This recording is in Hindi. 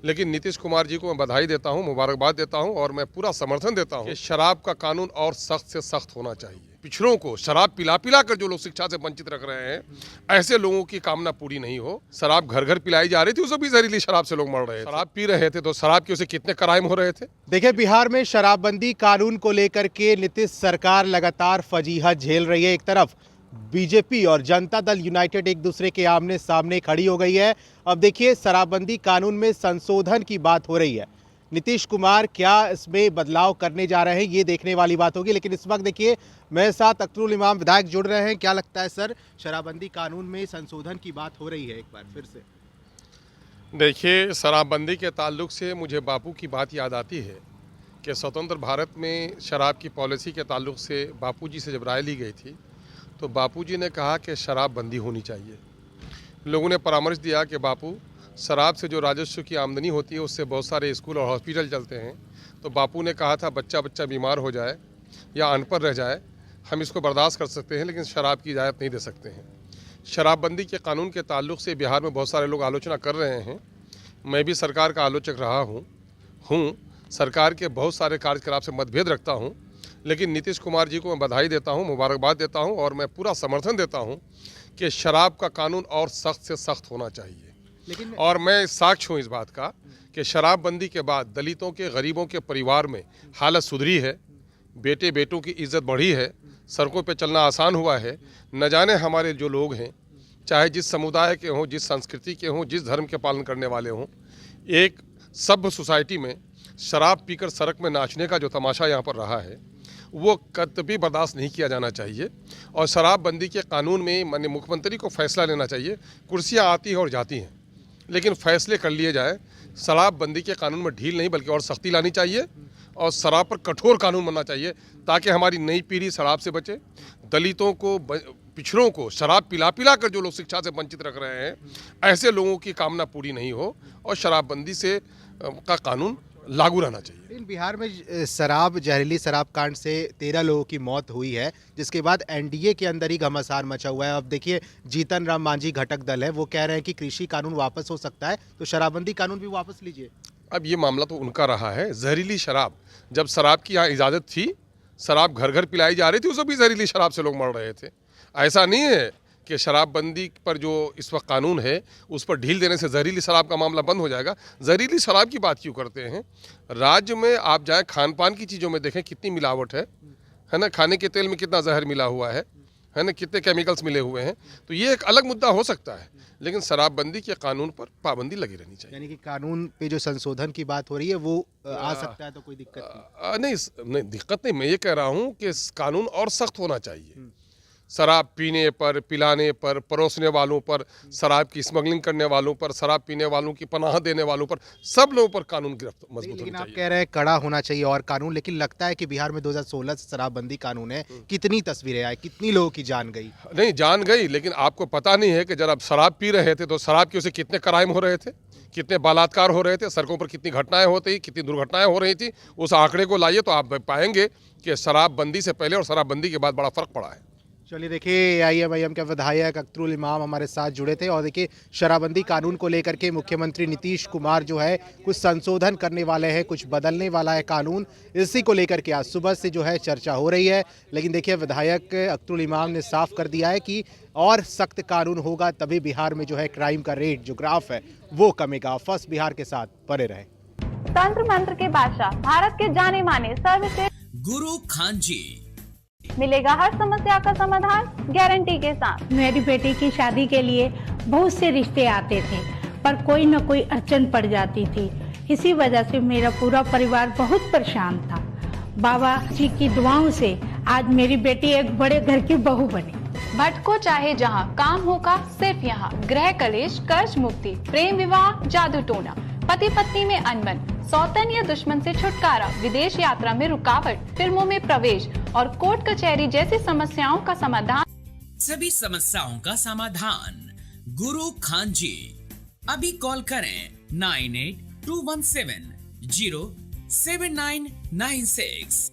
लेकिन नीतीश कुमार जी को मैं बधाई देता हूं, मुबारकबाद देता हूं और मैं पूरा समर्थन देता हूं कि शराब का कानून और सख्त से सख्त होना चाहिए। पिछड़ों को शराब पिला पिला कर जो लोग शिक्षा से वंचित रख रहे हैं, ऐसे लोगों की कामना पूरी नहीं हो। शराब घर घर पिलाई जा रही थी, उसमें भी जहरीली शराब से लोग मर रहे थे। शराब पी रहे थे तो शराब की उसे कितने क्राइम हो रहे थे। देखिए, बिहार में शराबबंदी कानून को लेकर के नीतीश सरकार लगातार फजीहत झेल रही है। एक तरफ बीजेपी और जनता दल यूनाइटेड एक दूसरे के आमने सामने खड़ी हो गई है। अब देखिए, शराबबंदी कानून में संशोधन की बात हो रही है। नीतीश कुमार क्या इसमें बदलाव करने जा रहे हैं, ये देखने वाली बात होगी। लेकिन इस वक्त देखिए, मेरे साथ अख्तरुल इमाम विधायक जुड़ रहे हैं। क्या लगता है सर, शराबबंदी कानून में संशोधन की बात हो रही है एक बार फिर से? देखिए, शराबबंदी के ताल्लुक से मुझे बापू की बात याद आती है कि स्वतंत्र भारत में शराब की पॉलिसी के ताल्लुक से बापू जी से जब राय ली गई थी तो बापूजी ने कहा कि शराब बंदी होनी चाहिए। लोगों ने परामर्श दिया कि बापू, शराब से जो राजस्व की आमदनी होती है उससे बहुत सारे स्कूल और हॉस्पिटल चलते हैं। तो बापू ने कहा था बच्चा बच्चा बीमार हो जाए या अनपढ़ रह जाए, हम इसको बर्दाश्त कर सकते हैं, लेकिन शराब की इजाज़त नहीं दे सकते हैं। शराबबंदी के कानून के ताल्लुक से बिहार में बहुत सारे लोग आलोचना कर रहे हैं। मैं भी सरकार का आलोचक रहा हूँ, सरकार के बहुत सारे कार्यकलाप से मतभेद रखता हूँ, लेकिन नीतीश कुमार जी को मैं बधाई देता हूं, मुबारकबाद देता हूं और मैं पूरा समर्थन देता हूं कि शराब का कानून और सख्त से सख्त होना चाहिए। और मैं साक्ष्य हूं इस बात का कि शराबबंदी के बाद दलितों के, गरीबों के परिवार में हालत सुधरी है, बेटे बेटों की इज्जत बढ़ी है, सड़कों पर चलना आसान हुआ है। न जाने हमारे जो लोग हैं, चाहे जिस समुदाय के हों, जिस संस्कृति के हों, जिस धर्म के पालन करने वाले हों, एक सभ्य सोसाइटी में शराब पीकर सड़क में नाचने का जो तमाशा यहाँ पर रहा है वो कतई बर्दाश्त नहीं किया जाना चाहिए। और शराबबंदी के कानून में माननीय मुख्यमंत्री को फैसला लेना चाहिए। कुर्सियाँ आती हैं और जाती हैं, लेकिन फैसले कर लिए जाए। शराबबंदी के कानून में ढील नहीं बल्कि और सख्ती लानी चाहिए और शराब पर कठोर कानून बनना चाहिए ताकि हमारी नई पीढ़ी शराब से बचे। दलितों को, पिछड़ों को शराब पिला पिला कर जो लोग शिक्षा से वंचित रख रहे हैं, ऐसे लोगों की कामना पूरी नहीं हो और शराबबंदी से का कानून लागू रहना चाहिए। इन बिहार में जहरीली शराब कांड से 13 लोगों की मौत हुई है, जिसके बाद एनडीए के अंदर ही घमासान मचा हुआ है। अब देखिए, जीतन राम मांझी घटक दल है, वो कह रहे हैं कि कृषि कानून वापस हो सकता है, तो शराबबंदी कानून भी वापस लीजिए। अब ये मामला तो उनका रहा है। जहरीली शराब, जब शराब की यहाँ इजाज़त थी, शराब घर घर पिलाई जा रही थी, उसमें भी जहरीली शराब से लोग मर रहे थे। ऐसा नहीं है कि शराबबंदी पर जो इस वक्त कानून है उस पर ढील देने से जहरीली शराब का मामला बंद हो जाएगा। जहरीली शराब की बात क्यों करते हैं? राज्य में आप जाएं, खान पान की चीज़ों में देखें कितनी मिलावट है ना। खाने के तेल में कितना जहर मिला हुआ है ना, कितने केमिकल्स मिले हुए हैं। तो ये एक अलग मुद्दा हो सकता है, लेकिन शराबबंदी के कानून पर पाबंदी लगी रहनी चाहिए। यानी कि कानून पे जो संशोधन की बात हो रही है वो आ सकता है, तो कोई दिक्कत नहीं, दिक्कत नहीं। मैं ये कह रहा हूँ कि कानून और सख्त होना चाहिए। शराब पीने पर, पिलाने पर, परोसने वालों पर, शराब की स्मगलिंग करने वालों पर, शराब पीने वालों की पनाह देने वालों पर, सब लोगों पर कानून गिरफ्त मजबूत होना चाहिए। आप कह रहे हैं कड़ा होना चाहिए और कानून, लेकिन लगता है कि बिहार में 2016 से शराबबंदी कानून है, कितनी तस्वीरें आई, कितनी लोगों की जान गई। नहीं, जान गई, लेकिन आपको पता नहीं है कि जब आप शराब पी रहे थे तो शराब की उसे कितने क्राइम हो रहे थे, कितने बलात्कार हो रहे थे, सड़कों पर कितनी घटनाएं होती, कितनी दुर्घटनाएं हो रही थी। उस आंकड़े को लाइए तो आप पाएंगे कि शराबबंदी से पहले और शराबबंदी के बाद बड़ा फर्क पड़ा है। चलिए, देखिए, AIMIM के विधायक अख्तरुल इमाम हमारे साथ जुड़े थे। और देखिए, शराबबंदी कानून को लेकर के मुख्यमंत्री नीतीश कुमार जो है कुछ संशोधन करने वाले हैं, कुछ बदलने वाला है कानून। इसी को लेकर के आज सुबह से जो है चर्चा हो रही है। लेकिन देखिए, विधायक अख्तरुल इमाम ने साफ कर दिया है कि और सख्त कानून होगा तभी बिहार में जो है क्राइम का रेट, जो ग्राफ है, वो कमेगा। फर्स्ट बिहार के साथ बने रहे। तंत्र मंत्र के बादशाह, भारत के जाने माने सर्वश्रेष्ठ गुरु खान जी, मिलेगा हर समस्या का समाधान गारंटी के साथ। मेरी बेटी की शादी के लिए बहुत से रिश्ते आते थे, पर कोई न कोई अड़चन पड़ जाती थी। इसी वजह से मेरा पूरा परिवार बहुत परेशान था। बाबा जी की दुआओं से आज मेरी बेटी एक बड़े घर की बहू बनी। भटको चाहे जहां, काम होगा सिर्फ यहाँ। गृह कलेश, कर्ज मुक्ति, प्रेम विवाह, जादू टोना, पति पत्नी में अनबन, सौतन या दुश्मन से छुटकारा, विदेश यात्रा में रुकावट, फिल्मों में प्रवेश और कोर्ट कचहरी जैसी समस्याओं का समाधान। सभी समस्याओं का समाधान गुरु खान जी। अभी कॉल करें 9821707996।